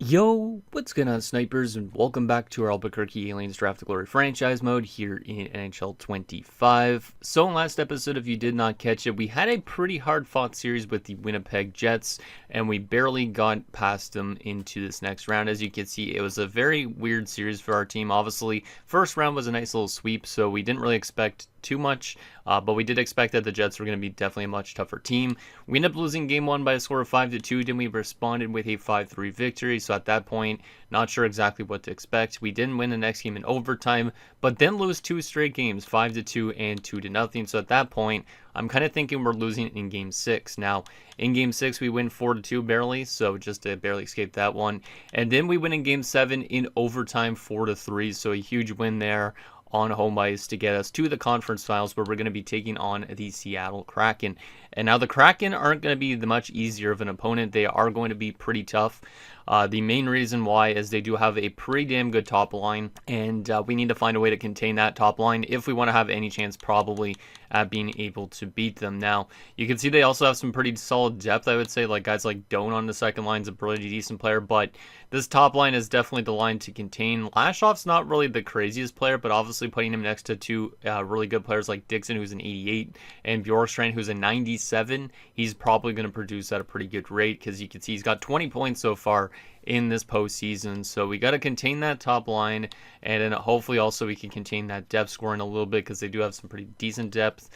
Yo, what's going on, snipers, and welcome back to our Albuquerque Aliens Draft the Glory franchise mode here in NHL 25. So in last episode, if you did not catch it, we had a pretty hard-fought series with the Winnipeg Jets, and we barely got past them into this next round. As you can see, it was a very weird series for our team. Obviously, first round was a nice little sweep, so we didn't really expect too much, but we did expect that the Jets were going to be definitely a much tougher team. We ended up losing game one by a score of 5-2, then we responded with a 5-3 victory, so at that point, not sure exactly what to expect. We didn't win the next game in overtime, but then lose two straight games, 5-2 and 2-0, so at that point, I'm kind of thinking we're losing in game 6. Now, in game 6, we win 4-2 barely, so just to barely escape that one, and then we win in game 7 in overtime 4-3, so a huge win there on home ice to get us to the conference finals where we're going to be taking on the Seattle Kraken. And now the Kraken aren't going to be the much easier of an opponent. They are going to be pretty tough. The main reason why is they do have a pretty damn good top line, and we need to find a way to contain that top line if we want to have any chance probably at being able to beat them. Now, you can see they also have some pretty solid depth, I would say, like guys like Doan on the second line is a pretty decent player, but this top line is definitely the line to contain. Lashoff's not really the craziest player, but obviously putting him next to two really good players like Dixon, who's an 88, and Bjorkstrand, who's a 97, he's probably going to produce at a pretty good rate because you can see he's got 20 points so far in this postseason. So we got to contain that top line, and then hopefully also we can contain that depth scoring a little bit because they do have some pretty decent depth.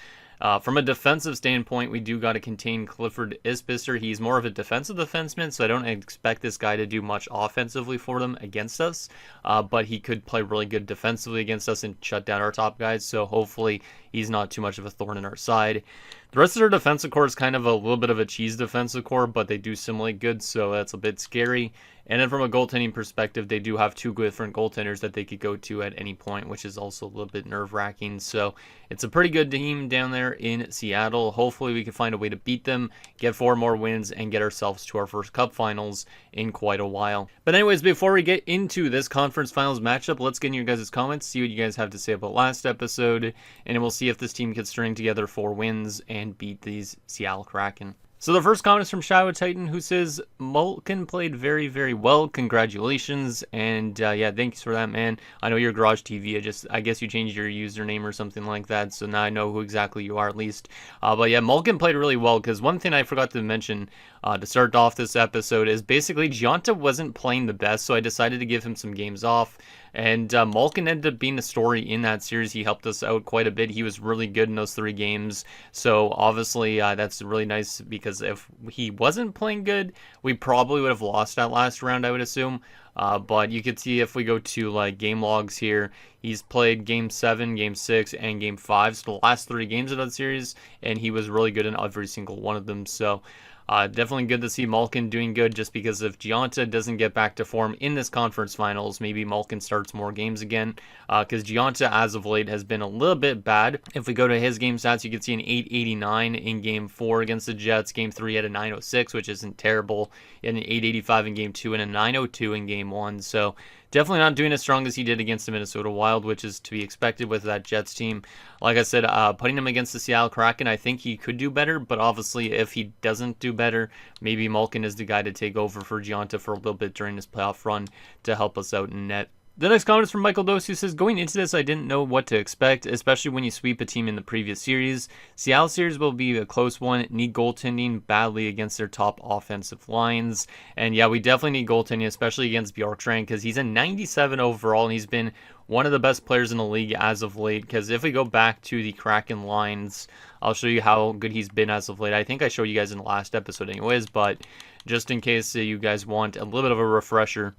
From a defensive standpoint, we do got to contain Clifford Isbister. He's more of a defensive defenseman, so I don't expect this guy to do much offensively for them against us, but he could play really good defensively against us and shut down our top guys, so hopefully he's not too much of a thorn in our side. The rest of their defensive core is kind of a little bit of a cheese defensive core, but they do simulate good, so that's a bit scary. And then from a goaltending perspective, they do have two different goaltenders that they could go to at any point, which is also a little bit nerve-wracking. So it's a pretty good team down there in Seattle. Hopefully we can find a way to beat them, get 4 more wins, and get ourselves to our first Cup finals in quite a while. But anyways, before we get into this conference finals matchup, let's get in your guys' comments, see what you guys have to say about last episode, and then we'll see if this team can string together 4 wins and beat these Seattle Kraken. So the first comment is from Shadow Titan, who says, Malkin played very, very well. Congratulations. And yeah, thanks for that, man. I know you're Garage TV. I guess you changed your username or something like that. So now I know who exactly you are at least. But yeah, Malkin played really well because one thing I forgot to mention to start off this episode is basically Gionta wasn't playing the best. So I decided to give him some games off. And Malkin ended up being a story in that series. He helped us out quite a bit. He was really good in those 3 games. So obviously that's really nice because if he wasn't playing good, we probably would have lost that last round, I would assume. But you could see if we go to like game logs here, he's played game 7, game 6, and game 5. So the last 3 games of that series, and he was really good in every single one of them. So definitely good to see Malkin doing good just because if Gionta doesn't get back to form in this conference finals, maybe Malkin starts more games again because Gionta as of late has been a little bit bad. If we go to his game stats, you can see an 889 in game 4 against the Jets. Game 3 had a 906, which isn't terrible. And an 885 in game 2 and a 902 in game 1. So definitely not doing as strong as he did against the Minnesota Wild, which is to be expected with that Jets team. Like I said, putting him against the Seattle Kraken, I think he could do better, but obviously if he doesn't do better, maybe Malkin is the guy to take over for Gionta for a little bit during this playoff run to help us out in net. The next comment is from Michael Dose, who says, going into this, I didn't know what to expect, especially when you sweep a team in the previous series. Seattle series will be a close one. Need goaltending badly against their top offensive lines. And yeah, we definitely need goaltending, especially against Bjorkstrand, because he's a 97 overall, and he's been one of the best players in the league as of late. Because if we go back to the Kraken lines, I'll show you how good he's been as of late. I think I showed you guys in the last episode anyways, but just in case you guys want a little bit of a refresher,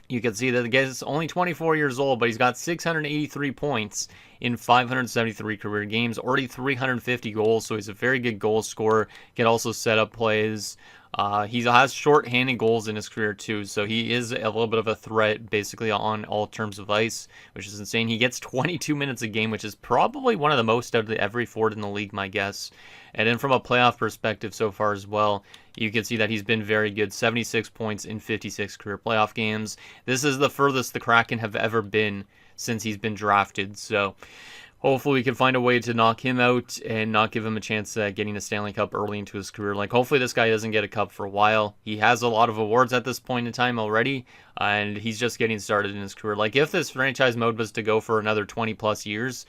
you can see that the guy is only 24 years old, but he's got 683 points in 573 career games, already 350 goals, so he's a very good goal scorer. Can also set up plays. He has short-handed goals in his career too, so he is a little bit of a threat basically on all terms of ice, which is insane. He gets 22 minutes a game, which is probably one of the most out of every forward in the league, my guess. And then from a playoff perspective so far as well, you can see that he's been very good. 76 points in 56 career playoff games. This is the furthest the Kraken have ever been since he's been drafted, so hopefully we can find a way to knock him out and not give him a chance at getting a Stanley Cup early into his career. Like, hopefully this guy doesn't get a cup for a while. He has a lot of awards at this point in time already, and he's just getting started in his career. Like, if this franchise mode was to go for another 20 plus years,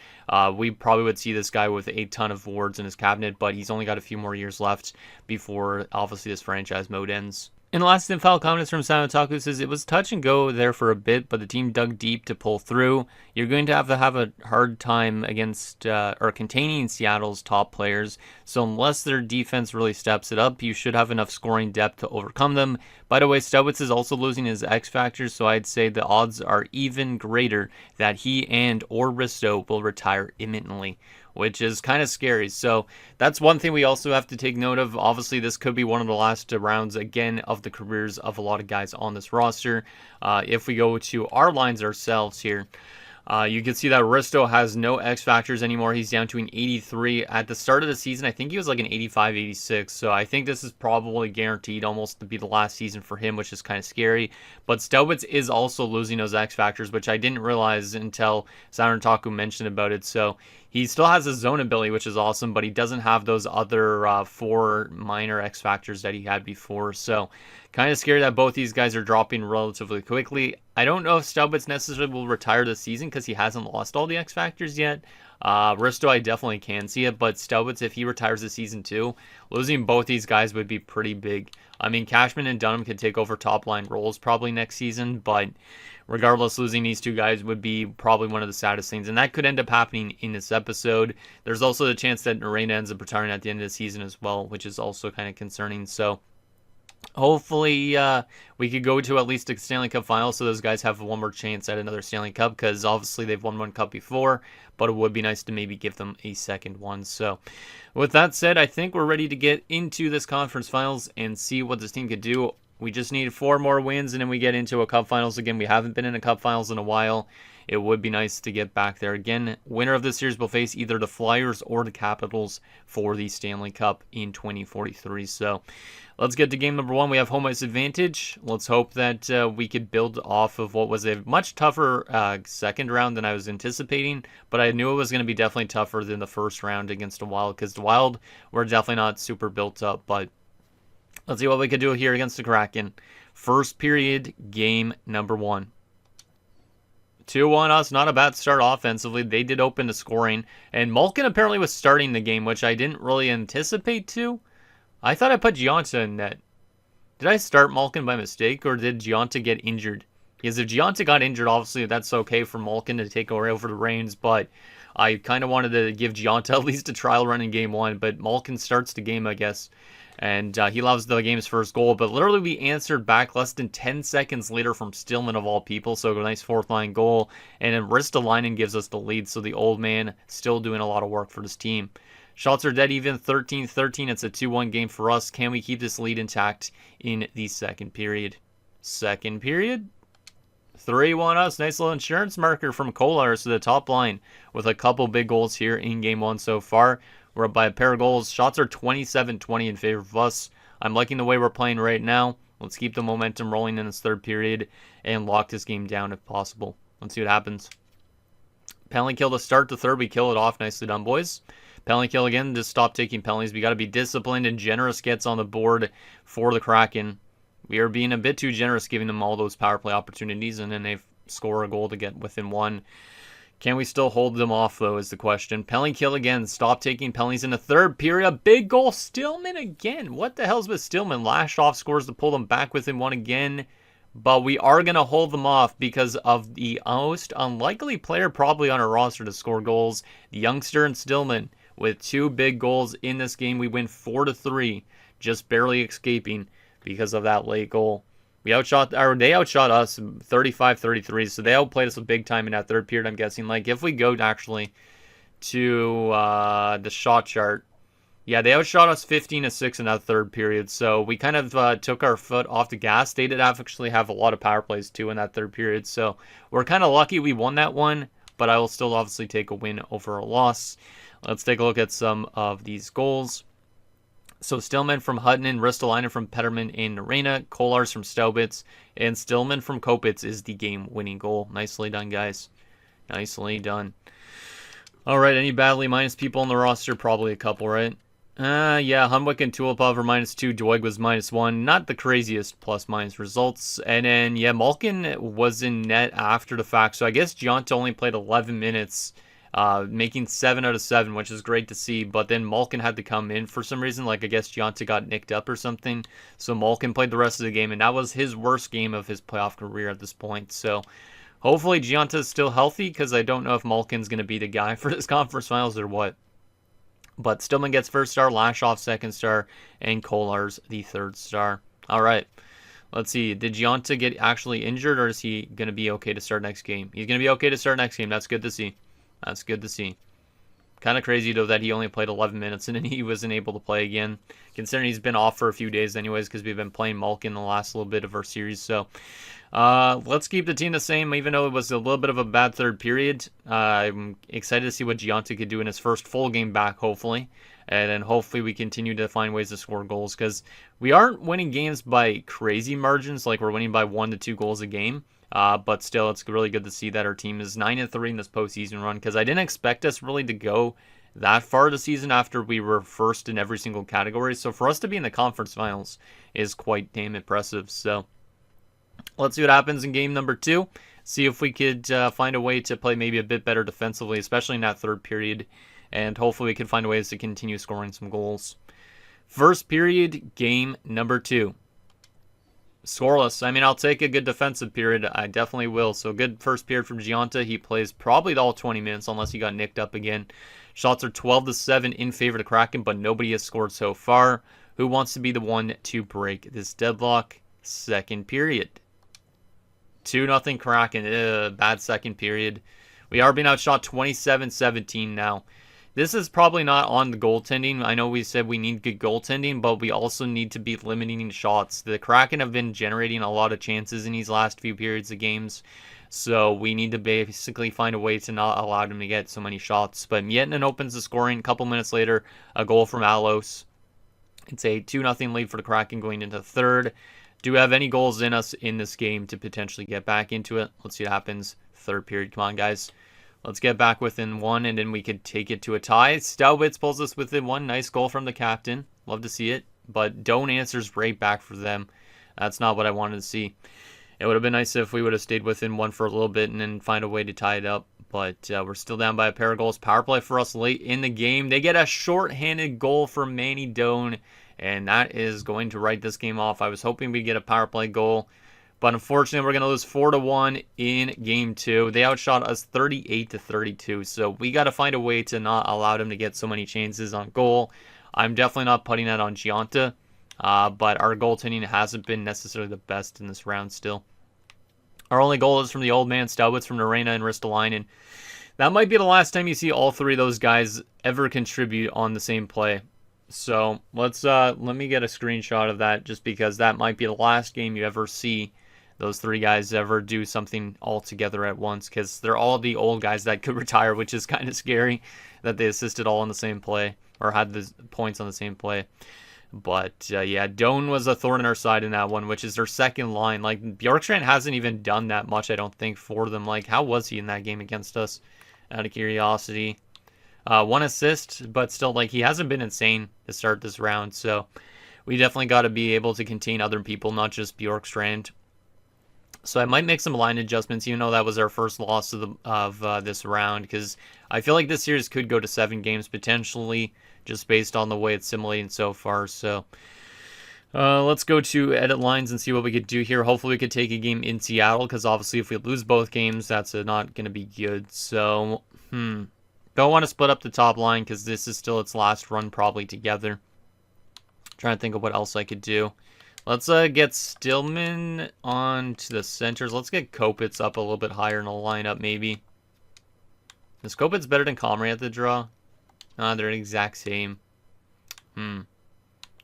we probably would see this guy with a ton of awards in his cabinet, but he's only got a few more years left before obviously this franchise mode ends. And last and final comments from Simon Otaku says, it was touch and go there for a bit, but the team dug deep to pull through. You're going to have a hard time against or containing Seattle's top players. So unless their defense really steps it up, you should have enough scoring depth to overcome them. By the way, Stubwitz is also losing his X factor, so I'd say the odds are even greater that he and or Risto will retire imminently, which is kind of scary. So that's one thing we also have to take note of. Obviously, this could be one of the last rounds, again, of the careers of a lot of guys on this roster. If we go to our lines ourselves here, you can see that Risto has no X factors anymore. He's down to an 83. At the start of the season, I think he was like an 85, 86. So I think this is probably guaranteed almost to be the last season for him, which is kind of scary. But Stubwitz is also losing those X factors, which I didn't realize until Saturn Taku mentioned about it. So he still has his zone ability, which is awesome, but he doesn't have those other 4 minor X factors that he had before. So kind of scary that both these guys are dropping relatively quickly. I don't know if Stubwitz necessarily will retire this season because he hasn't lost all the X factors yet. Risto, I definitely can see it, but Stubwitz, if he retires this season too, losing both these guys would be pretty big. I mean, Cashman and Dunham could take over top line roles probably next season, but regardless, losing these two guys would be probably one of the saddest things, and that could end up happening in this episode. There's also the chance that Narena ends up retiring at the end of the season as well, which is also kind of concerning. So hopefully we could go to at least a Stanley Cup final so those guys have one more chance at another Stanley Cup, because obviously they've won one cup before, but it would be nice to maybe give them a second one. So with that said, I think we're ready to get into this conference finals and see what this team could do. We just need 4 more wins and then we get into a cup finals again. We haven't been in a cup finals in a while. It would be nice to get back there again. Winner of this series will face either the Flyers or the Capitals for the Stanley Cup in 2043. So let's get to game number 1. We have home ice advantage. Let's hope that we could build off of what was a much tougher second round than I was anticipating. But I knew it was going to be definitely tougher than the first round against the Wild, because the Wild were definitely not super built up. But let's see what we could do here against the Kraken. First period, game number 1. 2-1 us, not a bad start offensively. They did open the scoring, and Malkin apparently was starting the game, which I didn't really anticipate to. I thought I put Gionta in net. Did I start Malkin by mistake, or did Gionta get injured? Because if Gionta got injured, obviously that's okay for Malkin to take over the reins, but I kind of wanted to give Gionta at least a trial run in game 1, but Malkin starts the game, I guess. And he loves the game's first goal, but literally we answered back less than 10 seconds later from Stillman of all people, so a nice fourth line goal, and then Ristolainen gives us the lead, so the old man still doing a lot of work for this team. Shots are dead even, 13-13, it's a 2-1 game for us. Can we keep this lead intact in the second period? Second period? 3-1 us, nice little insurance marker from Kolar to the top line with a couple big goals here in game 1 so far. We're up by a pair of goals. Shots are 27-20 in favor of us. I'm liking the way we're playing right now. Let's keep the momentum rolling in this third period and lock this game down if possible. Let's see what happens. Penalty kill to start the third. We kill it off. Nicely done, boys. Penalty kill again. Just stop taking penalties. We got to be disciplined, and generous gets on the board for the Kraken. We are being a bit too generous, giving them all those power play opportunities, and then they score a goal to get within one. Can we still hold them off, though, is the question. Penalty kill again. Stop taking penalties in the third period. Big goal. Stillman again. What the hell's with Stillman? Lashed off scores to pull them back within one again. But we are going to hold them off because of the most unlikely player probably on our roster to score goals. The youngster and Stillman with 2 big goals in this game. We win 4-3, just barely escaping because of that late goal. They outshot us 35-33, so they outplayed us a big time in that third period, I'm guessing. Like, if we go actually to the shot chart, yeah, they outshot us 15-6 in that third period, so we kind of took our foot off the gas. They did actually have a lot of power plays, too, in that third period, so we're kind of lucky we won that one, but I will still obviously take a win over a loss. Let's take a look at some of these goals. So Stillman from Hutton, Ristolainen from Petterman and Narena, Kolars from Staubitz, and Stillman from Kopitz is the game-winning goal. Nicely done, guys. Nicely done. All right, any badly minus people on the roster? Probably a couple, right? Yeah, Hunwick and Tulipov are -2. Doig was -1. Not the craziest plus-minus results. And then, yeah, Malkin was in net after the fact. So I guess Gianta only played 11 minutes, making 7 out of 7, which is great to see. But then Malkin had to come in for some reason. Like, I guess Gianta got nicked up or something. So Malkin played the rest of the game, and that was his worst game of his playoff career at this point. So hopefully Gianta is still healthy, because I don't know if Malkin's going to be the guy for this conference finals or what. But Stillman gets first star, Lashoff second star, and Kolar's the third star. All right. Let's see. Did Gianta get actually injured, or is he going to be okay to start next game? He's going to be okay to start next game. That's good to see. That's good to see. Kind of crazy, though, that he only played 11 minutes and then he wasn't able to play again, considering he's been off for a few days anyways, because we've been playing Malkin the last little bit of our series. So let's keep the team the same, even though it was a little bit of a bad third period. I'm excited to see what Gianta could do in his first full game back, hopefully. And then hopefully we continue to find ways to score goals, because we aren't winning games by crazy margins, like we're winning by 1 to 2 goals a game. But still, it's really good to see that our team is 9-3 in this postseason run, because I didn't expect us really to go that far this season after we were first in every single category. So for us to be in the conference finals is quite damn impressive. So let's see what happens in game number 2. See if we could find a way to play maybe a bit better defensively, especially in that third period. And hopefully we can find ways to continue scoring some goals. First period, game number 2. Scoreless. I mean, I'll take a good defensive period. I definitely will. So good first period from Gianta. He plays probably all 20 minutes unless he got nicked up again. Shots are 12-7 in favor of the Kraken, but nobody has scored so far. Who wants to be the one to break this deadlock? Second period. 2-0 Kraken. Bad second period. We are being outshot 27-17 now. This is probably not on the goaltending. I know we said we need good goaltending, but we also need to be limiting shots. The Kraken have been generating a lot of chances in these last few periods of games, so we need to basically find a way to not allow them to get so many shots. But Miettinen opens the scoring. A couple minutes later, a goal from Alos. It's a 2-0 lead for the Kraken going into third. Do we have any goals in us in this game to potentially get back into it? Let's see what happens. Third period. Come on, guys. Let's get back within 1, and then we could take it to a tie. Staubitz pulls us within 1. Nice goal from the captain. Love to see it. But Doan answers right back for them. That's not what I wanted to see. It would have been nice if we would have stayed within 1 for a little bit and then find a way to tie it up. But we're still down by a pair of goals. Power play for us late in the game. They get a shorthanded goal from Manny Doan, and that is going to write this game off. I was hoping we'd get a power play goal, but unfortunately, we're going to lose 4-1 in game 2. They outshot us 38-32. So we got to find a way to not allow them to get so many chances on goal. I'm definitely not putting that on Gianta, but our goaltending hasn't been necessarily the best in this round still. Our only goal is from the old man, Staubitz, from Norena and Ristolainen. That might be the last time you see all 3 of those guys ever contribute on the same play. So let me get a screenshot of that, just because that might be the last game you ever see those 3 guys ever do something all together at once, because they're all the old guys that could retire, which is kind of scary that they assisted all on the same play, or had the points on the same play. But yeah, Doan was a thorn in our side in that one, which is their second line. Like, Bjorkstrand hasn't even done that much, I don't think, for them. Like, how was he in that game against us? Out of curiosity. 1 assist, but still, like, he hasn't been insane to start this round. So we definitely got to be able to contain other people, not just Bjorkstrand. So I might make some line adjustments, even though that was our first loss of this round, because I feel like this series could go to 7 games potentially, just based on the way it's simulating so far. So let's go to edit lines and see what we could do here. Hopefully we could take a game in Seattle, because obviously if we lose both games, that's not going to be good. So, don't want to split up the top line, because this is still its last run probably together. Trying to think of what else I could do. Let's get Stillman on to the centers. Let's get Kopitz up a little bit higher in the lineup, maybe. Is Kopitz better than Comrie at the draw? They're the exact same. Yeah,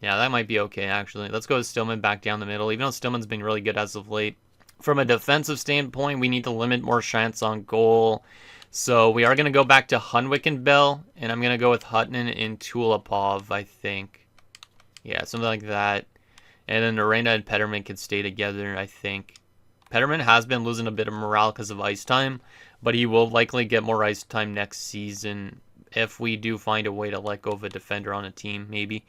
that might be okay, actually. Let's go with Stillman back down the middle, even though Stillman's been really good as of late. From a defensive standpoint, we need to limit more shots on goal. So we are going to go back to Hunwick and Bell, and I'm going to go with Hutton and Tulipov, I think. Yeah, something like that. And then Arena and Petterman can stay together, I think. Petterman has been losing a bit of morale because of ice time, but he will likely get more ice time next season if we do find a way to let go of a defender on a team, maybe.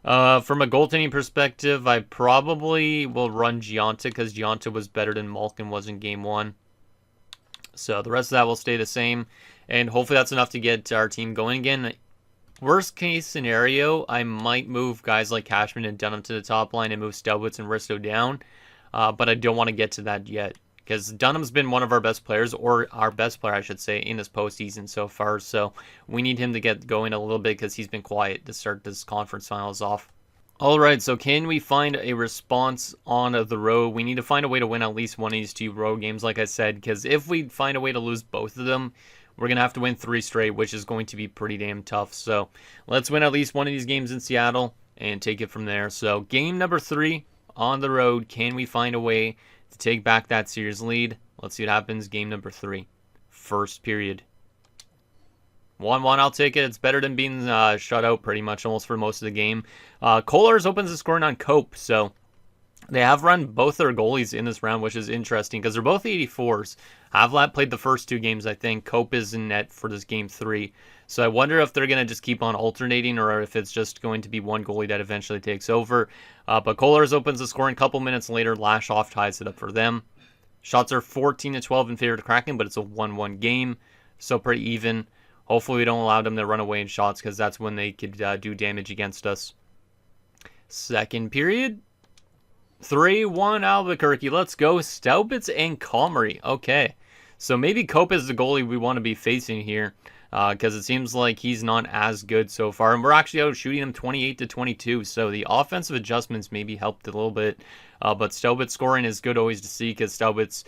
From a goaltending perspective, I probably will run Giunta because Giunta was better than Malkin was in Game 1. So the rest of that will stay the same, and hopefully that's enough to get our team going again. Worst case scenario, I might move guys like Cashman and Dunham to the top line and move Stelwitz and Risto down, but I don't want to get to that yet because Dunham's been one of our best players, or our best player, I should say, in this postseason so far. So we need him to get going a little bit because he's been quiet to start this conference finals off. All right, so can we find a response on the road? We need to find a way to win at least one of these 2 road games, like I said, because if we find a way to lose both of them, we're going to have to win 3 straight, which is going to be pretty damn tough. So let's win at least one of these games in Seattle and take it from there. So game number 3 on the road. Can we find a way to take back that series lead? Let's see what happens. Game number 3. First period. 1-1, I'll take it. It's better than being shut out pretty much almost for most of the game. Kolarz opens the scoring on Cope, so they have run both their goalies in this round, which is interesting because they're both 84s. Havlat played the first 2 games, I think. Cope is in net for this game 3. So I wonder if they're going to just keep on alternating or if it's just going to be one goalie that eventually takes over. But Kolarz opens the scoring a couple minutes later. Lashoff ties it up for them. Shots are 14-12 in favor of the Kraken, but it's a 1-1 game, so pretty even. Hopefully we don't allow them to run away in shots because that's when they could do damage against us. Second period. 3-1 Albuquerque. Let's go. Staubitz and Comrie. Okay. So maybe Cope is the goalie we want to be facing here because it seems like he's not as good so far. And we're actually out shooting him 28-22. So the offensive adjustments maybe helped a little bit. But Staubitz scoring is good always to see because Staubitz,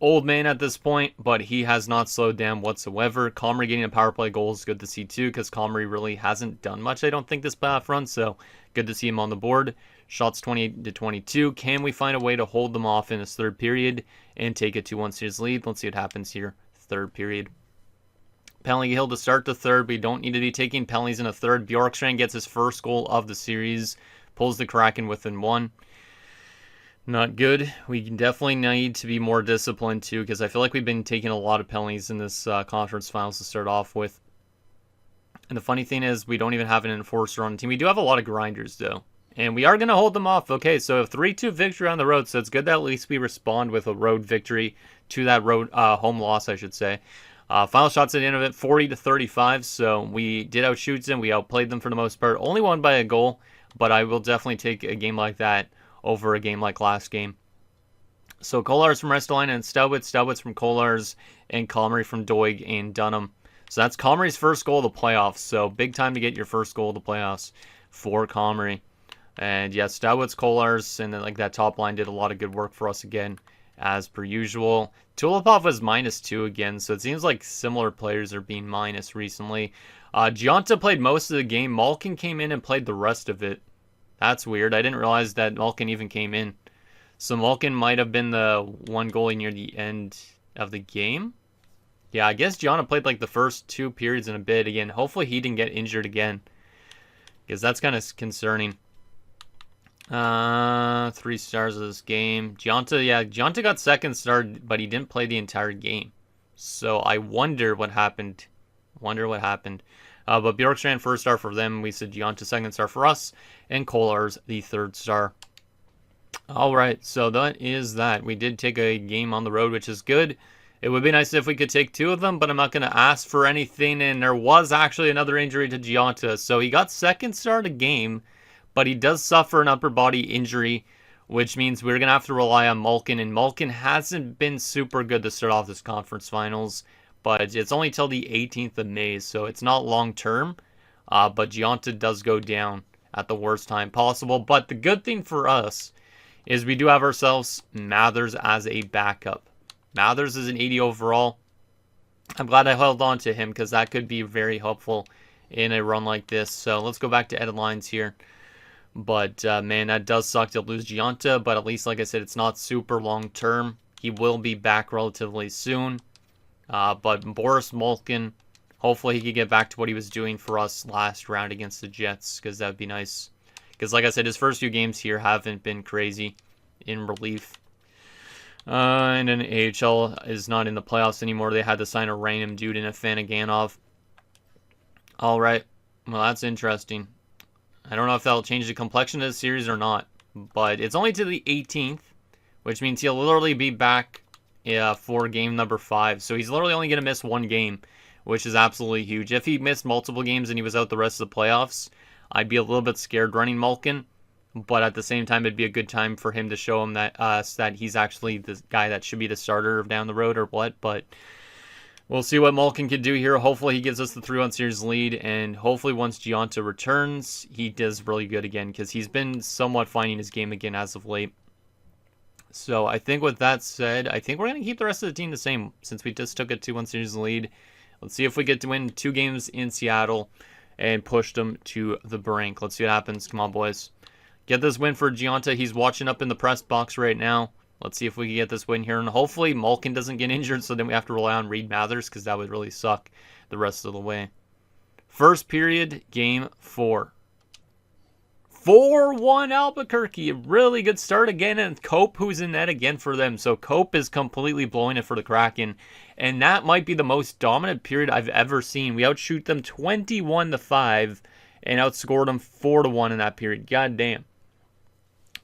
old man at this point, but he has not slowed down whatsoever. Comrie getting a power play goal is good to see too because Comrie really hasn't done much, I don't think, this playoff run. So good to see him on the board. Shots 28-22. Can we find a way to hold them off in this third period and take a 2-1 series lead? Let's see what happens here. Third period. Penalty hill to start the third. We don't need to be taking penalties in a third. Bjorkstrand gets his first goal of the series. Pulls the Kraken within 1. Not good. We definitely need to be more disciplined too because I feel like we've been taking a lot of penalties in this conference finals to start off with. And the funny thing is we don't even have an enforcer on the team. We do have a lot of grinders though. And we are going to hold them off. Okay, so a 3-2 victory on the road. So it's good that at least we respond with a road victory to that road home loss, I should say. Final shots at the end of it, 40-35. So we did outshoot them. We outplayed them for the most part. Only won by a goal, but I will definitely take a game like that over a game like last game. So Kolarz from Ristolainen and Staubitz from Kolarz, and Comrie from Doig and Dunham. So that's Comrie's first goal of the playoffs. So big time to get your first goal of the playoffs for Comrie. And yeah, Staubitz, Kolarz, and then like that top line did a lot of good work for us again, as per usual. Tulipov was -2 again, so it seems like similar players are being minus recently. Giunta played most of the game. Malkin came in and played the rest of it. That's weird. I didn't realize that Malkin even came in. So Malkin might have been the one goalie near the end of the game. Yeah, I guess Gianna played like the first 2 periods in a bit again. Hopefully he didn't get injured again, because that's kind of concerning. 3 stars of this game. Giunta got second star, but he didn't play the entire game. So I wonder what happened. But Bjorkstrand first star for them. We said Giunta second star for us, and Kolarz the third star. All right, so that is that. We did take a game on the road, which is good. It would be nice if we could take 2 of them, but I'm not going to ask for anything. And there was actually another injury to Giunta, so he got second star to game, but he does suffer an upper body injury, which means we're going to have to rely on Malkin. And Malkin hasn't been super good to start off this conference finals, but it's only till the 18th of May, so it's not long term. But Giunta does go down at the worst time possible. But the good thing for us is we do have ourselves Mathers as a backup. Mathers is an 80 overall. I'm glad I held on to him because that could be very helpful in a run like this. So let's go back to edit lines here. But man, that does suck to lose Giunta, but at least, like I said, it's not super long term. He will be back relatively soon. But Boris Malkin, hopefully he can get back to what he was doing for us last round against the Jets, because that would be nice. Because like I said, his first 2 games here haven't been crazy in relief. And then AHL is not in the playoffs anymore. They had to sign a random dude in a Fanaganov. All right. Well, that's interesting. I don't know if that'll change the complexion of the series or not. But it's only to the 18th, which means he'll literally be back for game number 5. So he's literally only going to miss one game, which is absolutely huge. If he missed multiple games and he was out the rest of the playoffs, I'd be a little bit scared running Malkin. But at the same time, it'd be a good time for him to show him that that he's actually the guy that should be the starter down the road or what. But we'll see what Malkin can do here. Hopefully he gives us the 3-1 series lead, and hopefully once Gionta returns, he does really good again, because he's been somewhat finding his game again as of late. So I think with that said, I think we're going to keep the rest of the team the same, since we just took a 2-1 series lead. Let's see if we get to win 2 games in Seattle and push them to the brink. Let's see what happens. Come on, boys. Get this win for Gionta. He's watching up in the press box right now. Let's see if we can get this win here. And hopefully Malkin doesn't get injured, so then we have to rely on Reed Mathers, because that would really suck the rest of the way. First period, game 4. 4-1 Albuquerque. A really good start again. And Cope, who's in net again for them. So Cope is completely blowing it for the Kraken. And that might be the most dominant period I've ever seen. We outshoot them 21-5 and outscored them 4-1 in that period. God damn.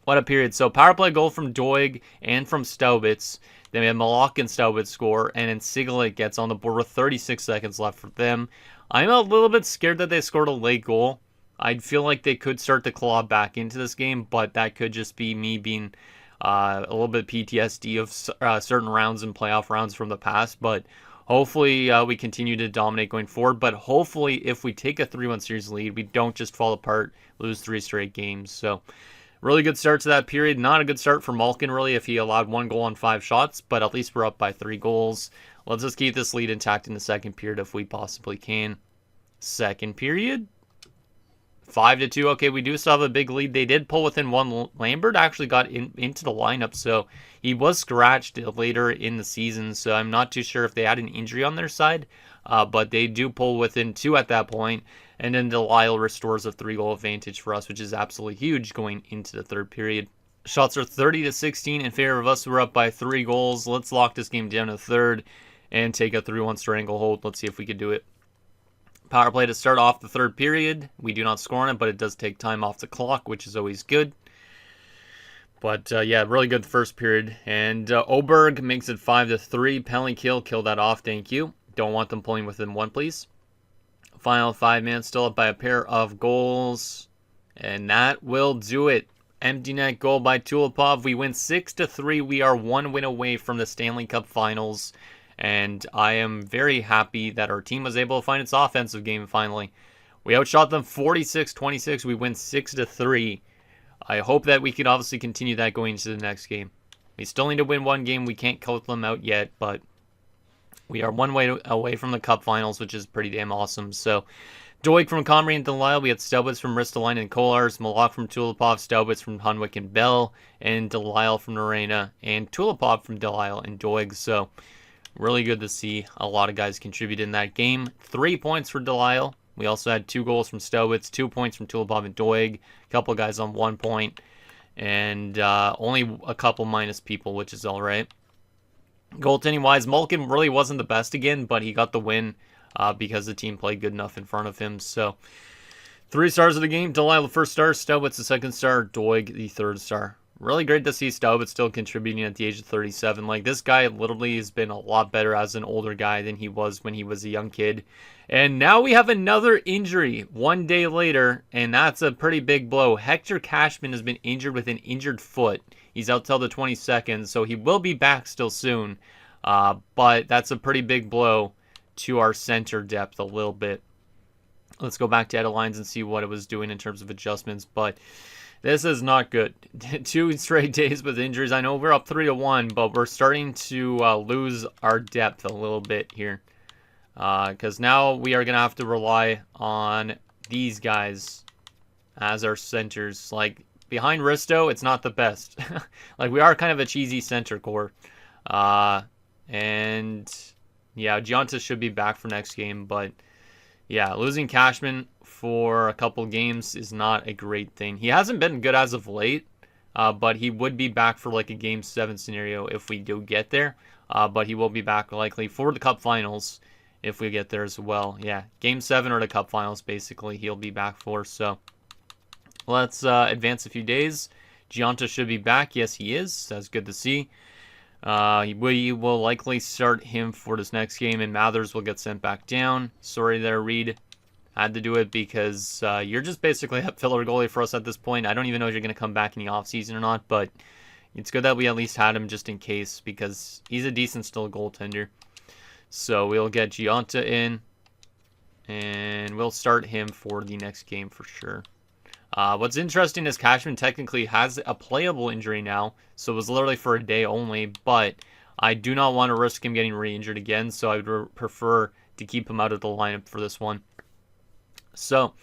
What a period. So power play goal from Doig and from Staubitz. Then we have Malak and Staubitz score. And then Sigalet gets on the board with 36 seconds left for them. I'm a little bit scared that they scored a late goal. I feel like they could start to claw back into this game. But that could just be me being a little bit PTSD of certain rounds and playoff rounds from the past. But hopefully we continue to dominate going forward. But hopefully if we take a 3-1 series lead, we don't just fall apart, lose 3 straight games. So really good start to that period. Not a good start for Malkin, really, if he allowed 1 goal on 5 shots, but at least we're up by 3 goals. Let's just keep this lead intact in the second period if we possibly can. Second period, 5-2. Okay, we do still have a big lead. They did pull within 1. Lambert actually got into the lineup, so he was scratched later in the season, so I'm not too sure if they had an injury on their side, but they do pull within 2 at that point. And then Delisle restores a 3-goal advantage for us, which is absolutely huge going into the third period. Shots are 30-16 in favor of us. We're up by 3 goals. Let's lock this game down to third and take a 3-1 stranglehold. Let's see if we can do it. Power play to start off the third period. We do not score on it, but it does take time off the clock, which is always good. But yeah, really good first period. And Oberg makes it 5-3. Penalty kill that off. Thank you. Don't want them pulling within 1, please. Final 5 minutes, still up by a pair of goals. And that will do it. Empty net goal by Tulipov. We win 6-3. We are 1 win away from the Stanley Cup Finals. And I am very happy that our team was able to find its offensive game finally. We outshot them 46-26. We win 6-3. I hope that we can obviously continue that going into the next game. We still need to win 1 game. We can't count them out yet, but we are 1 way away from the Cup Finals, which is pretty damn awesome. So, Doig from Comrie and Delisle. We had Staubitz from Ristolainen and Kolars. Malak from Tulipov. Staubitz from Hunwick and Bell. And Delisle from Norena. And Tulipov from Delisle and Doig. So, really good to see a lot of guys contribute in that game. 3 points for Delisle. We also had 2 goals from Staubitz. 2 points from Tulipov and Doig. A couple guys on 1 point. And only a couple minus people, which is alright. Goaltending-wise, Malkin really wasn't the best again, but he got the win because the team played good enough in front of him. So, 3 stars of the game. Delisle the first star, Staubitz the second star, Doig the third star. Really great to see Staubitz still contributing at the age of 37. Like, this guy literally has been a lot better as an older guy than he was when he was a young kid. And now we have another injury 1 day later, and that's a pretty big blow. Hector Cashman has been injured with an injured foot. He's out till the 22nd, so he will be back still soon. But that's a pretty big blow to our center depth a little bit. Let's go back to edit lines and see what it was doing in terms of adjustments. But this is not good. 2 straight days with injuries. I know we're up 3-1, but we're starting to lose our depth a little bit here. Because now we are going to have to rely on these guys as our centers. Like, behind Risto, it's not the best. Like, we are kind of a cheesy center core. And, yeah, Gionta should be back for next game. But, yeah, losing Cashman for a couple games is not a great thing. He hasn't been good as of late. but he would be back for like a Game 7 scenario if we do get there. But he will be back likely for the Cup Finals if we get there as well. Yeah, Game 7 or the Cup Finals, basically, he'll be back for. So let's advance a few days. Gionta should be back. Yes, he is. That's good to see. We will likely start him for this next game, and Mathers will get sent back down. Sorry there, Reed. Had to do it because you're just basically a filler goalie for us at this point. I don't even know if you're going to come back in the offseason or not, but it's good that we at least had him just in case because he's a decent still goaltender. So we'll get Gionta in, and we'll start him for the next game for sure. What's interesting is Cashman technically has a playable injury now, so it was literally for a day only, but I do not want to risk him getting re-injured again, so I would prefer to keep him out of the lineup for this one. So,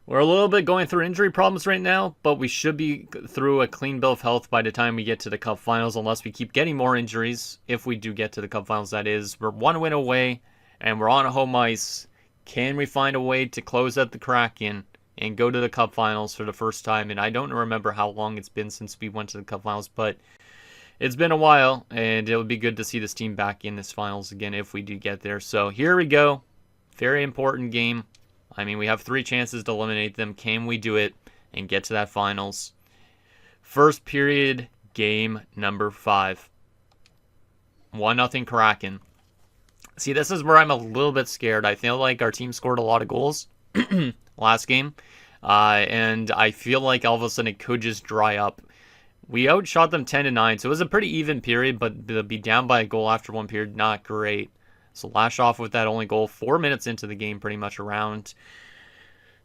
we're a little bit going through injury problems right now, but we should be through a clean bill of health by the time we get to the Cup Finals, unless we keep getting more injuries. If we do get to the Cup Finals, that is. We're one win away, and we're on home ice. Can we find a way to close out the Kraken and go to the Cup Finals for the first time? And I don't remember how long it's been since we went to the Cup Finals, but it's been a while, and it would be good to see this team back in this Finals again if we do get there. So here we go. Very important game. I mean, we have 3 chances to eliminate them. Can we do it and get to that Finals? First period, game number 5. 1-0 Kraken. See, this is where I'm a little bit scared. I feel like our team scored a lot of goals last game. And I feel like all of a sudden it could just dry up. We outshot them 10-9, so it was a pretty even period, but to be down by a goal after 1 period, not great. So lash off with that only goal 4 minutes into the game, pretty much around.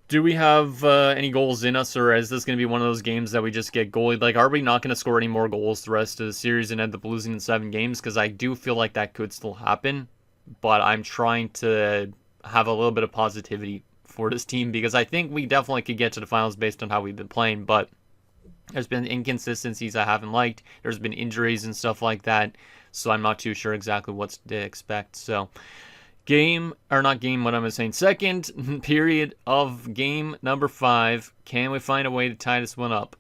Do we have any goals in us, or is this going to be one of those games that we just get goalied? Like, are we not going to score any more goals the rest of the series and end up losing in 7 games? Because I do feel like that could still happen, but I'm trying to have a little bit of positivity for this team because I think we definitely could get to the Finals based on how we've been playing, but there's been inconsistencies I haven't liked. There's been injuries and stuff like that. So I'm not too sure exactly what to expect. So second period of game number 5. Can we find a way to tie this one up?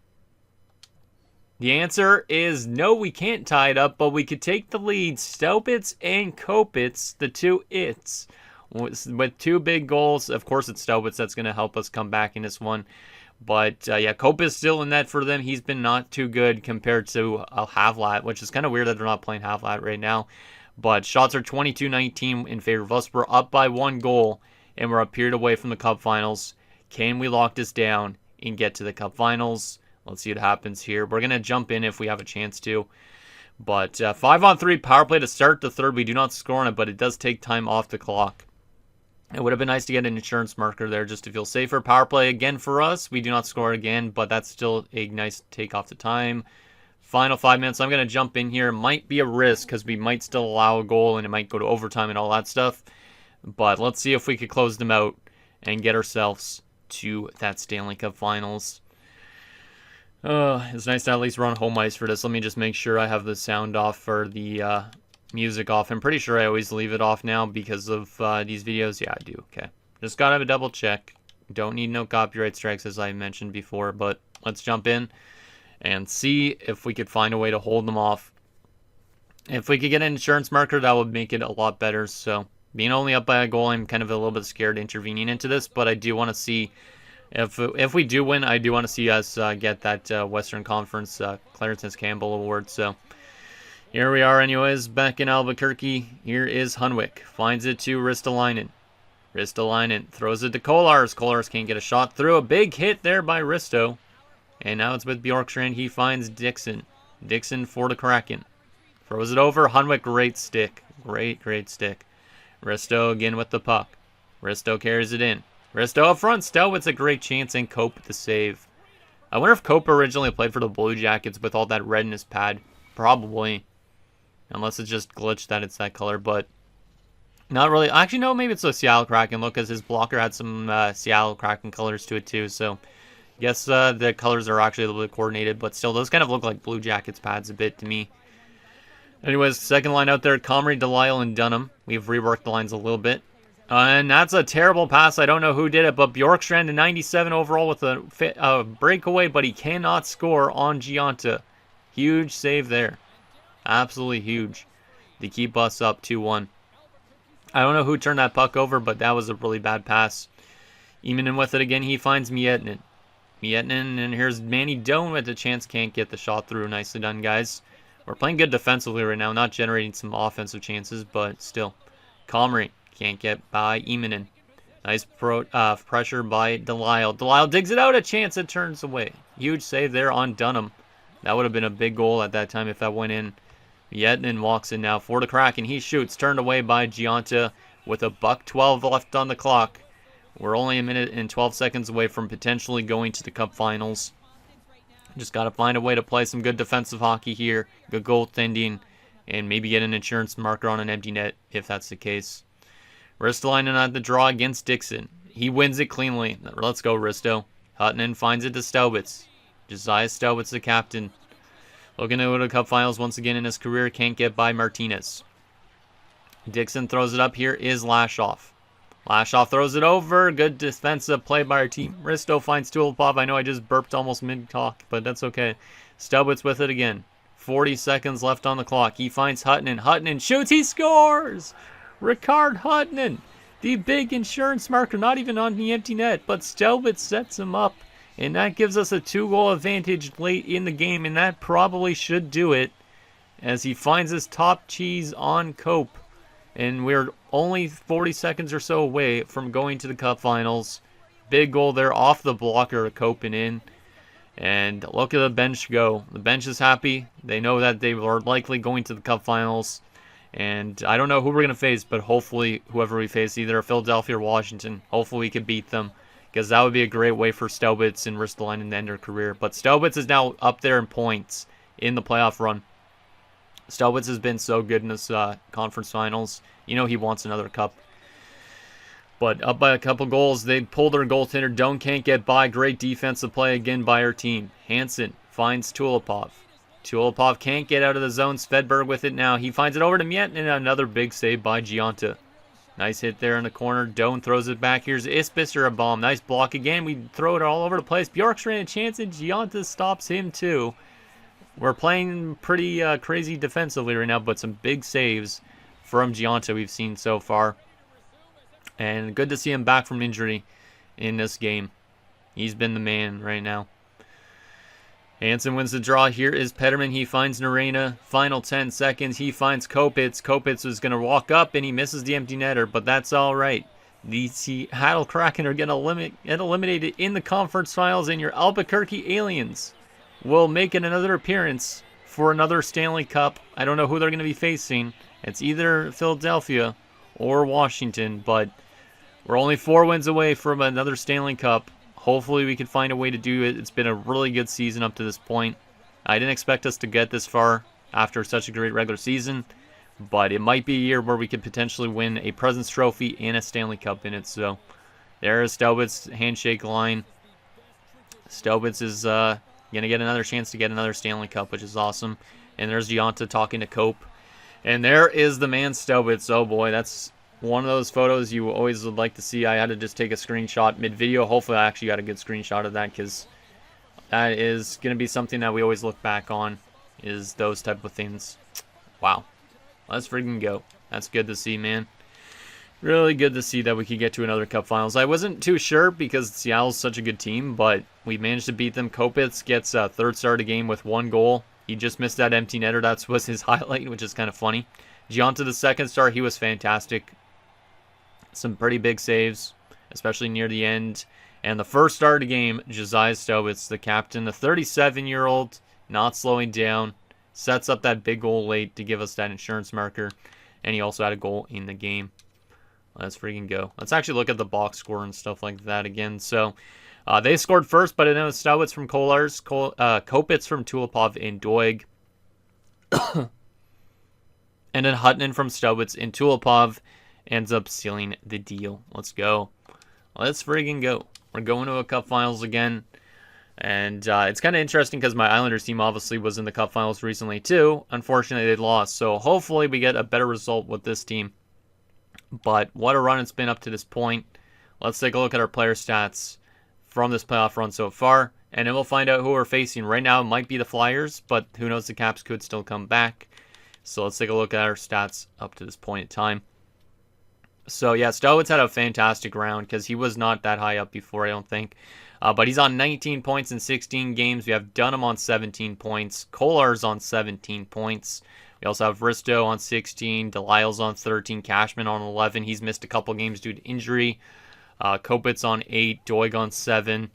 The answer is no, we can't tie it up, but we could take the lead. Staubitz and Kopitz, the two its, with 2 big goals. Of course, it's Staubitz that's going to help us come back in this one. But, yeah, Cope is still in net for them. He's been not too good compared to Havlat, which is kind of weird that they're not playing Havlat right now. But shots are 22-19 in favor of us. We're up by 1 goal, and we're a period away from the Cup Finals. Can we lock this down and get to the Cup Finals? Let's see what happens here. We're going to jump in if we have a chance to. But 5-on-3 power play to start the third. We do not score on it, but it does take time off the clock. It would have been nice to get an insurance marker there just to feel safer. Power play again for us. We do not score again, but that's still a nice take off the time. Final 5 minutes. I'm going to jump in here. It might be a risk because we might still allow a goal and it might go to overtime and all that stuff. But let's see if we could close them out and get ourselves to that Stanley Cup Finals. It's nice to at least run home ice for this. Let me just make sure I have the sound off for the music off. I'm pretty sure I always leave it off now because of these videos. Yeah, I do. Okay. Just gotta have a double check. Don't need no copyright strikes as I mentioned before, but let's jump in and see if we could find a way to hold them off. If we could get an insurance marker, that would make it a lot better. So being only up by a goal, I'm kind of a little bit scared intervening into this, but I do want to see if we do win, I do want to see us get that Western Conference Clarence Campbell Award. So here we are anyways, back in Albuquerque. Here is Hunwick. Finds it to Ristolainen. Ristolainen throws it to Kolars. Kolars can't get a shot through. A big hit there by Risto. And now it's with Bjorkstrand. He finds Dixon. Dixon for the Kraken. Throws it over. Hunwick, great stick. Great stick. Risto again with the puck. Risto carries it in. Risto up front. Still with a great chance, and Cope with the save. I wonder if Cope originally played for the Blue Jackets with all that red in his pad. Probably. Unless it's just glitched that it's that color, but not really. Actually, no, maybe it's a Seattle Kraken look, because his blocker had some Seattle Kraken colors to it too. So, I guess the colors are actually a little bit coordinated, but still, those kind of look like Blue Jackets pads a bit to me. Anyways, second line out there, Comrie, Delisle, and Dunham. We've reworked the lines a little bit. And that's a terrible pass. I don't know who did it, but Bjorkstrand to 97 overall with a breakaway, but he cannot score on Giunta. Huge save there. Absolutely huge to keep us up 2-1. I don't know who turned that puck over, but that was a really bad pass. Emanen with it again. He finds Mietinen. And here's Manny Doan with a chance. Can't get the shot through. Nicely done, guys. We're playing good defensively right now. Not generating some offensive chances, but still. Comrie can't get by Emanen. Nice pressure by Delisle. Delisle digs it out. A chance. It turns away. Huge save there on Dunham. That would have been a big goal at that time if that went in. Mietinen walks in now for the Kraken. He shoots. Turned away by Giunta with a $1:12 left on the clock. We're only a minute and 12 seconds away from potentially going to the Cup Finals. Just got to find a way to play some good defensive hockey here, good goaltending, and maybe get an insurance marker on an empty net if that's the case. Ristolainen at the draw against Dixon. He wins it cleanly. Let's go, Risto. Huttunen finds it to Staubitz. Josiah Staubitz, the captain. Looking to go to the Cup Finals once again in his career. Can't get by Martinez. Dixon throws it up. Here is Lashoff. Lashoff throws it over. Good defensive play by our team. Risto finds Tulipov. I know I just burped almost mid-talk, but that's okay. Staubitz with it again. 40 seconds left on the clock. He finds Huttunen. Huttunen shoots. He scores! Ricard Huttunen. The big insurance marker. Not even on the empty net, but Staubitz sets him up. And that gives us a 2-goal advantage late in the game, and that probably should do it as he finds his top cheese on Cope. And we're only 40 seconds or so away from going to the Cup Finals. Big goal there off the blocker, Cope and in. And look at the bench go. The bench is happy. They know that they are likely going to the Cup Finals. And I don't know who we're going to face, but hopefully whoever we face, either Philadelphia or Washington, hopefully we can beat them. Because that would be a great way for Staubitz and Ristolainen to end their career. But Staubitz is now up there in points in the playoff run. Staubitz has been so good in this conference finals. You know he wants another cup. But up by a couple goals, they pull their goaltender. Doan can't get by. Great defensive play again by our team. Hansen finds Tulipov. Tulipov can't get out of the zone. Svedberg with it now. He finds it over to Mietinen, and another big save by Giunta. Nice hit there in the corner. Doan throws it back. Here's Isbister, a bomb. Nice block again. We throw it all over the place. Bjorkstrand a chance, and Giunta stops him too. We're playing pretty crazy defensively right now, but some big saves from Giunta we've seen so far. And good to see him back from injury in this game. He's been the man right now. Hansen wins the draw. Here is Petterman. He finds Narena. Final 10 seconds. He finds Kopitz. Kopitz is going to walk up, and he misses the empty netter, but that's all right. The Seattle Kraken are going to get eliminated in the conference finals, and your Albuquerque Aliens will make another appearance for another Stanley Cup. I don't know who they're going to be facing. It's either Philadelphia or Washington, but we're only 4 wins away from another Stanley Cup. Hopefully we can find a way to do it. It's been a really good season up to this point. I didn't expect us to get this far after such a great regular season, but it might be a year where we could potentially win a President's Trophy and a Stanley Cup in it. So there is Staubitz handshake line. Staubitz is going to get another chance to get another Stanley Cup, which is awesome. And there's Giunta talking to Cope. And there is the man Staubitz. Oh boy, that's one of those photos you always would like to see. I had to just take a screenshot mid-video. Hopefully I actually got a good screenshot of that, because that is going to be something that we always look back on, is those type of things. Wow. Let's freaking go. That's good to see, man. Really good to see that we could get to another Cup Finals. I wasn't too sure because Seattle's such a good team, but we managed to beat them. Kopitz gets a third star of the game with 1 goal. He just missed that empty netter. That was his highlight, which is kind of funny. Giunta, the second star, he was fantastic. Some pretty big saves, especially near the end. And the first star of the game, Josiah Staubitz, the captain, the 37-year-old, not slowing down, sets up that big goal late to give us that insurance marker. And he also had a goal in the game. Let's freaking go. Let's actually look at the box score and stuff like that again. So they scored first, but it was Staubitz from Kolars, Kopitz from Tulipov and Doig. And then Huttunen from Staubitz and Tulipov ends up sealing the deal. Let's go. Let's friggin' go. We're going to a Cup Finals again. And it's kind of interesting because my Islanders team obviously was in the Cup Finals recently too. Unfortunately, they lost. So hopefully we get a better result with this team. But what a run it's been up to this point. Let's take a look at our player stats from this playoff run so far, and then we'll find out who we're facing. Right now, it might be the Flyers, but who knows, the Caps could still come back. So let's take a look at our stats up to this point in time. So yeah, Stowitz had a fantastic round because he was not that high up before, I don't think. But he's on 19 points in 16 games. We have Dunham on 17 points. Kolar's on 17 points. We also have Risto on 16. Delisle's on 13. Cashman on 11. He's missed a couple games due to injury. Kopitz on 8. Doig on 7.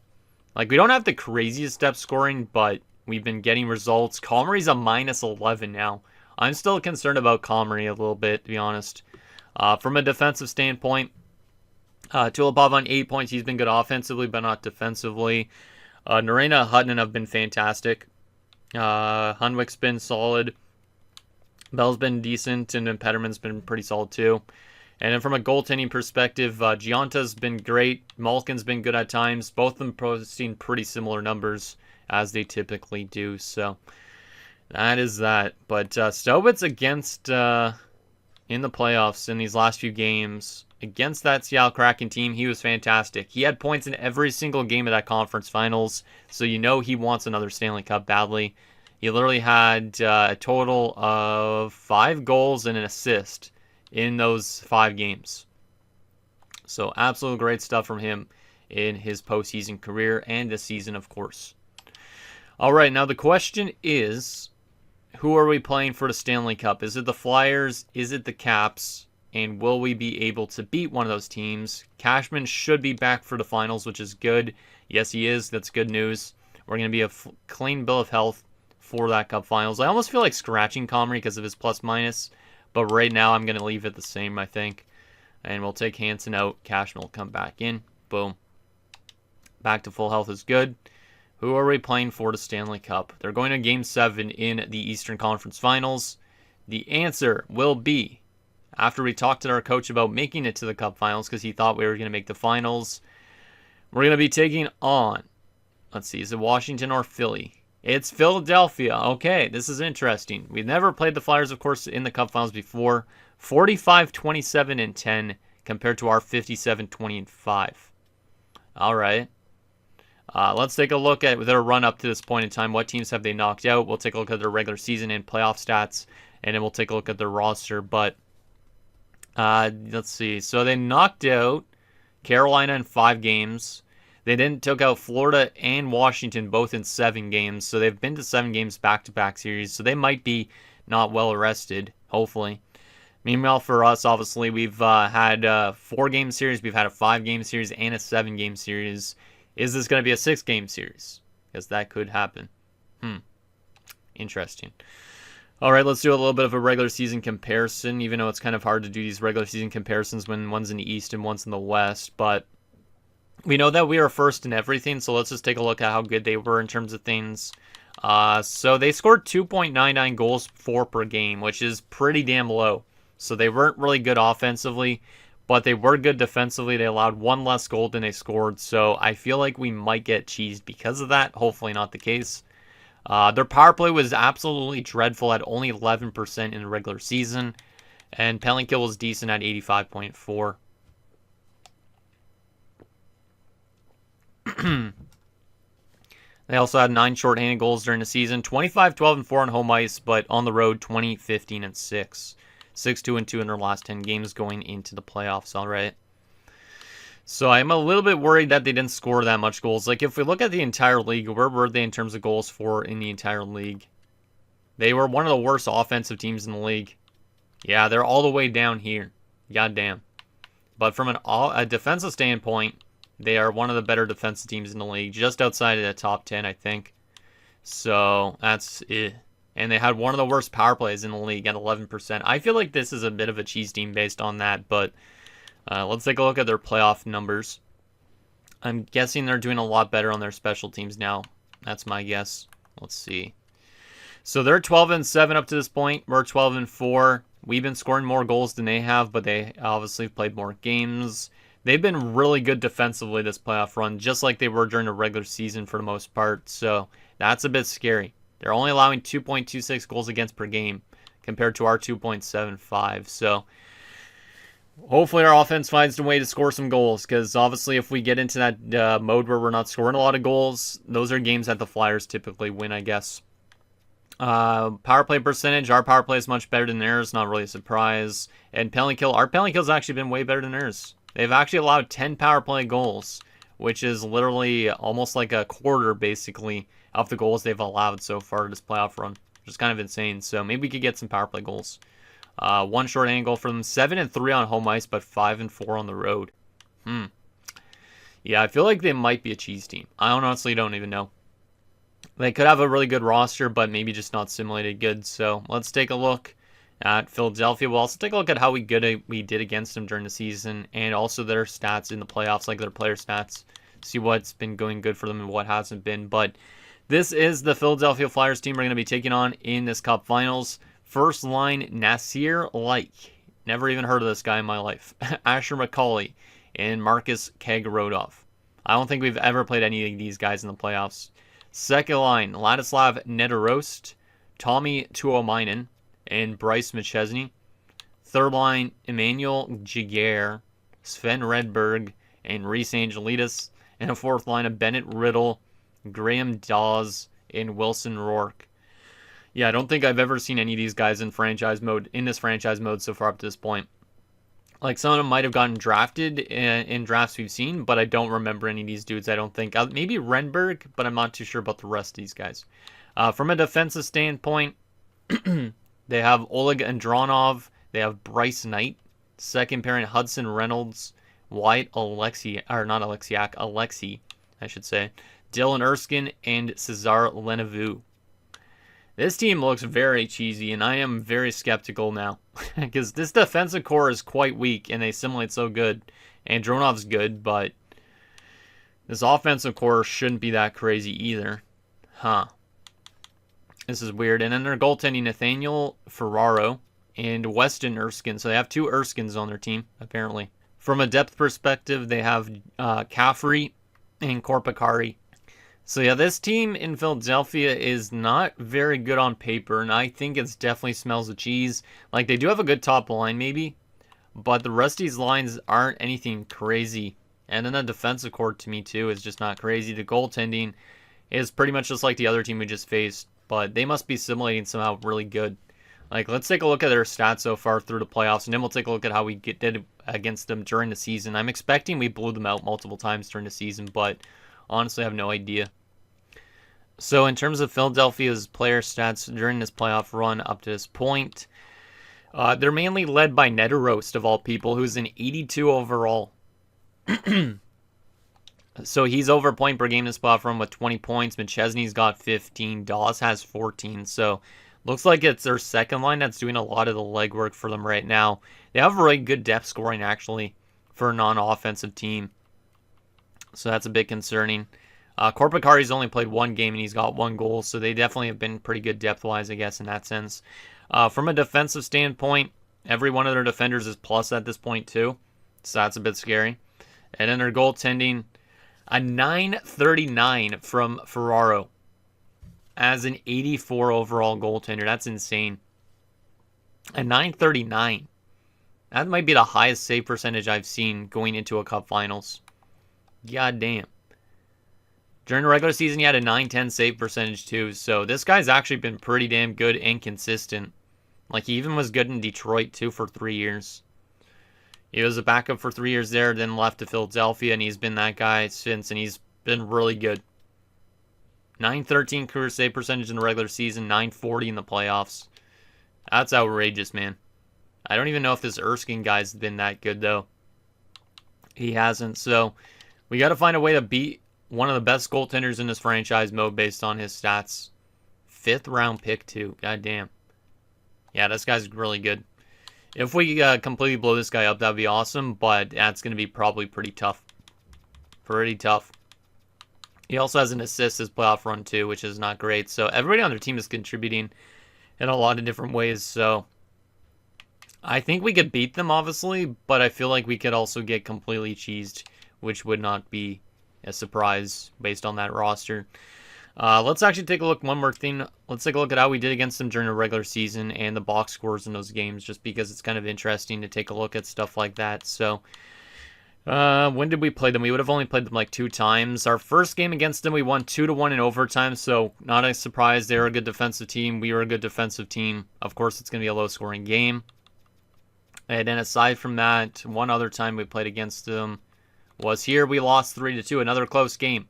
Like, we don't have the craziest depth scoring, but we've been getting results. Comrie's a minus 11 now. I'm still concerned about Comrie a little bit, to be honest. From a defensive standpoint, Tulipov on 8 points. He's been good offensively, but not defensively. Norena, Hutton have been fantastic. Hunwick's been solid. Bell's been decent, and then Petterman's been pretty solid too. And then from a goaltending perspective, Gionta's been great. Malkin's been good at times. Both of them posting pretty similar numbers as they typically do. So that is that. But Stowitz against in the playoffs in these last few games against that Seattle Kraken team, he was fantastic. He had points in every single game of that conference finals, so you know he wants another Stanley Cup badly. He literally had a total of 5 goals and an assist in those 5 games. So absolute great stuff from him in his postseason career and this season, of course. All right, now the question is, who are we playing for the Stanley Cup? Is it the Flyers? Is it the Caps? And will we be able to beat one of those teams? Cashman should be back for the finals, which is good. Yes, he is. That's good news. We're going to be a clean bill of health for that Cup finals. I almost feel like scratching Comrie because of his plus-minus, but right now I'm going to leave it the same, I think. And we'll take Hansen out. Cashman will come back in. Boom. Back to full health is good. Who are we playing for the Stanley Cup? They're going to Game 7 in the Eastern Conference Finals. The answer will be, after we talked to our coach about making it to the Cup Finals, because he thought we were going to make the Finals, we're going to be taking on, let's see, is it Washington or Philly? It's Philadelphia. Okay, this is interesting. We've never played the Flyers, of course, in the Cup Finals before. 45-27-10 compared to our 57-20-5. All right. Let's take a look at their run up to this point in time. What teams have they knocked out? We'll take a look at their regular season and playoff stats, and then we'll take a look at their roster. But let's see. So they knocked out Carolina in 5 games. They then took out Florida and Washington both in 7 games. So they've been to 7 games back-to-back series. So they might be not well rested, hopefully. Meanwhile, for us, obviously, we've had a 4-game series. We've had a 5-game series and a 7-game series. Is this going to be a 6-game series? Because that could happen. Interesting. All right, let's do a little bit of a regular season comparison, even though it's kind of hard to do these regular season comparisons when one's in the East and one's in the West. But we know that we are first in everything, so let's just take a look at how good they were in terms of things. So they scored 2.99 goals per game, which is pretty damn low. So they weren't really good offensively, but they were good defensively. They allowed 1 less goal than they scored, so I feel like we might get cheesed because of that. Hopefully not the case. Their power play was absolutely dreadful at only 11% in the regular season, and penalty kill was decent at 85.4. They also had 9 shorthanded goals during the season, 25-12-4 on home ice, but on the road 20-15-6. 6-2-2 in their last 10 games going into the playoffs, all right? So I'm a little bit worried that they didn't score that much goals. Like, if we look at the entire league, where were they in terms of goals for in the entire league? They were one of the worst offensive teams in the league. Yeah, they're all the way down here. Goddamn. But from a defensive standpoint, they are one of the better defensive teams in the league, just outside of the top 10, I think. So that's it. And they had one of the worst power plays in the league at 11%. I feel like this is a bit of a cheese team based on that, but let's take a look at their playoff numbers. I'm guessing they're doing a lot better on their special teams now. That's my guess. Let's see. So they're 12-7 up to this point. We're 12-4. We've been scoring more goals than they have, but they obviously played more games. They've been really good defensively this playoff run, just like they were during the regular season for the most part. So that's a bit scary. They're only allowing 2.26 goals against per game compared to our 2.75. So Hopefully our offense finds a way to score some goals, because obviously if we get into that mode where we're not scoring a lot of goals, those are games that the Flyers typically win, I guess. Power play percentage, our power play is much better than theirs, not really a surprise. And penalty kill, our penalty kill's actually been way better than theirs. They've actually allowed 10 power play goals, which is literally almost like a quarter, basically, of the goals they've allowed so far this playoff run, which is kind of insane. So maybe we could get some power play goals. One short angle for them, 7-3 on home ice, but 5-4 on the road. Yeah, I feel like they might be a cheese team. I honestly don't even know. They could have a really good roster, but maybe just not simulated good. So let's take a look at Philadelphia. We'll also take a look at how we did against them during the season, and also their stats in the playoffs, like their player stats. See what's been going good for them and what hasn't been. But this is the Philadelphia Flyers team we're going to be taking on in this Cup Finals. First line, Nasir Like. Never even heard of this guy in my life. Asher McCauley and Marcus Kagarodov. I don't think we've ever played any of these guys in the playoffs. Second line, Ladislav Nedorost, Tommy Tuomainen, and Bryce McChesney. Third line, Emmanuel Giguere, Sven Redberg, and Reese Angelidis. And a fourth line of Bennett Riddle, Graham Dawes, and Wilson Rourke. Yeah, I don't think I've ever seen any of these guys in this franchise mode so far up to this point. Like, some of them might have gotten drafted in drafts we've seen, but I don't remember any of these dudes, I don't think. Maybe Renberg, but I'm not too sure about the rest of these guys. From a defensive standpoint, they have Oleg Andronov, they have Bryce Knight, second pairing Hudson Reynolds, Alexi, I should say, Dylan Erskine, and Cesar Lenevu. This team looks very cheesy, and I am very skeptical now. Because this defensive core is quite weak, and they simulate so good. Andronov's good, but this offensive core shouldn't be that crazy either. This is weird. And then their goaltending, Nathaniel Ferraro and Weston Erskine. So they have two Erskines on their team, apparently. From a depth perspective, they have Caffrey and Korpikari. So yeah, this team in Philadelphia is not very good on paper, and I think it definitely smells of cheese. Like, they do have a good top line, maybe, but the rest of these lines aren't anything crazy. And then the defensive core, to me, too, is just not crazy. The goaltending is pretty much just like the other team we just faced, but they must be simulating somehow really good. Like, let's take a look at their stats so far through the playoffs, and then we'll take a look at how we did against them during the season. I'm expecting we blew them out multiple times during the season, but honestly, I have no idea. So in terms of Philadelphia's player stats during this playoff run up to this point, they're mainly led by Nedorost, of all people, who's an 82 overall. So he's over a point per game this playoff run with 20 points. McChesney's got 15. Dawes has 14. So looks like it's their second line that's doing a lot of the legwork for them right now. They have really good depth scoring, actually, for a non-offensive team. So that's a bit concerning. Korpikari's only played one game and he's got one goal, so they definitely have been pretty good depth-wise, I guess, in that sense. From a defensive standpoint, every one of their defenders is plus at this point, too, so that's a bit scary. And then their goaltending, a 939 from Ferraro as an 84 overall goaltender. That's insane. A 939. That might be the highest save percentage I've seen going into a Cup Finals. God damn. During the regular season, he had a 910 save percentage, too. So this guy's actually been pretty damn good and consistent. Like, he even was good in Detroit, too, for 3 years. He was a backup for 3 years there, then left to Philadelphia, and he's been that guy since, and he's been really good. 913 career save percentage in the regular season, 940 in the playoffs. That's outrageous, man. I don't even know if this Erskine guy's been that good, though. He hasn't, so we got to find a way to beat one of the best goaltenders in this franchise mode based on his stats. 5th round pick, too. God damn. Yeah, this guy's really good. If we completely blow this guy up, that'd be awesome, but that's going to be probably pretty tough. Pretty tough. He also has an assist this playoff run, too, which is not great. So everybody on their team is contributing in a lot of different ways. So I think we could beat them, obviously, but I feel like we could also get completely cheesed, which would not be a surprise based on that roster. Let's actually take a look. One more thing. Let's take a look at how we did against them during the regular season and the box scores in those games, just because it's kind of interesting to take a look at stuff like that. So, when did we play them? We would have only played them like 2 times. Our first game against them, we won 2-1 in overtime, so not a surprise. They were a good defensive team. We were a good defensive team. Of course, it's going to be a low-scoring game. And then aside from that, one other time we played against them was here. We lost 3-2, another close game.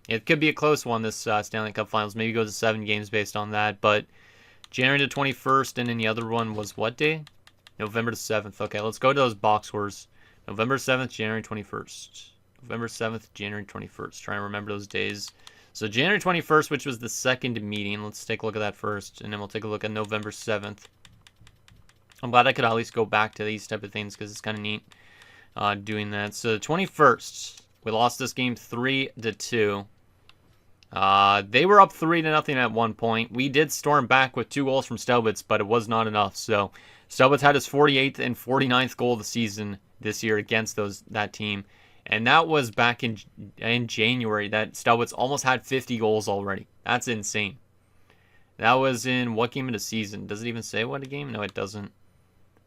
It could be a close one, this Stanley Cup Finals. Maybe go to 7 games based on that. But January the 21st, and then the other one was what day? November the 7th. Okay, let's go to those box scores. November 7th, January 21st. November 7th, January 21st. Trying to remember those days. So January 21st, which was the second meeting. Let's take a look at that first, and then we'll take a look at November 7th. I'm glad I could at least go back to these type of things because it's kind of neat doing that. So the 21st, we lost this game 3-2. They were up 3-0 at one point. We did storm back with 2 goals from Stelbitz, but it was not enough. So Stelbitz had his 48th and 49th goal of the season this year against that team. And that was back in January that Stelbitz almost had 50 goals already. That's insane. That was in what game of the season? Does it even say what a game? No, it doesn't.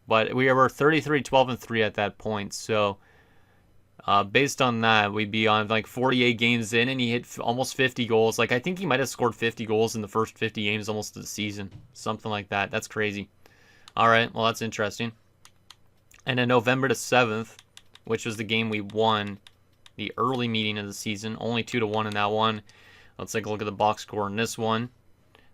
But we were 33, 12, and 3 at that point. So based on that, we'd be on like 48 games in, and he hit almost 50 goals. Like, I think he might have scored 50 goals in the first 50 games almost of the season. Something like that. That's crazy. All right, well, that's interesting. And then November the 7th, which was the game we won, the early meeting of the season, only 2-1 in that one. Let's take a look at the box score in this one.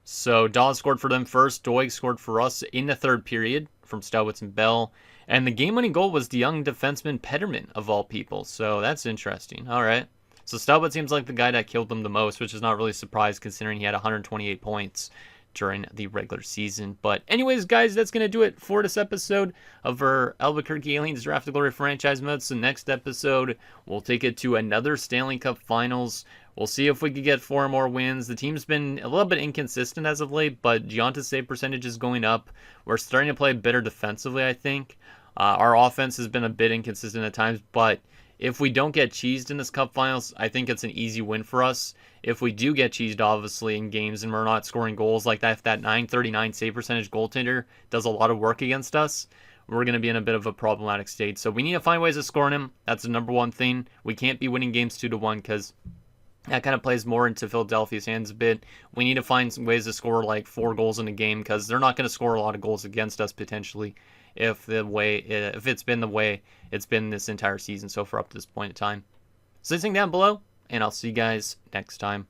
So Dawes scored for them first. Doig scored for us in the third period from Stelwitz and Bell. And the game-winning goal was the young defenseman Petterman, of all people. So that's interesting. All right. So Stelwitz seems like the guy that killed them the most, which is not really a surprise considering he had 128 points during the regular season. But anyways, guys, that's going to do it for this episode of our Albuquerque Aliens Draft to Glory franchise mode. So next episode, we'll take it to another Stanley Cup Finals. We'll see if we could get 4 more wins. The team's been a little bit inconsistent as of late, but Gianta's save percentage is going up. We're starting to play better defensively, I think. Our offense has been a bit inconsistent at times, but if we don't get cheesed in this Cup Finals, I think it's an easy win for us. If we do get cheesed, obviously, in games and we're not scoring goals like that, if that 939 save percentage goaltender does a lot of work against us, we're going to be in a bit of a problematic state. So we need to find ways of scoring him. That's the number one thing. We can't be winning games 2-1 because that kind of plays more into Philadelphia's hands a bit. We need to find some ways to score like 4 goals in a game because they're not going to score a lot of goals against us potentially if it's been the way it's been this entire season so far up to this point in time. So anything down below, and I'll see you guys next time.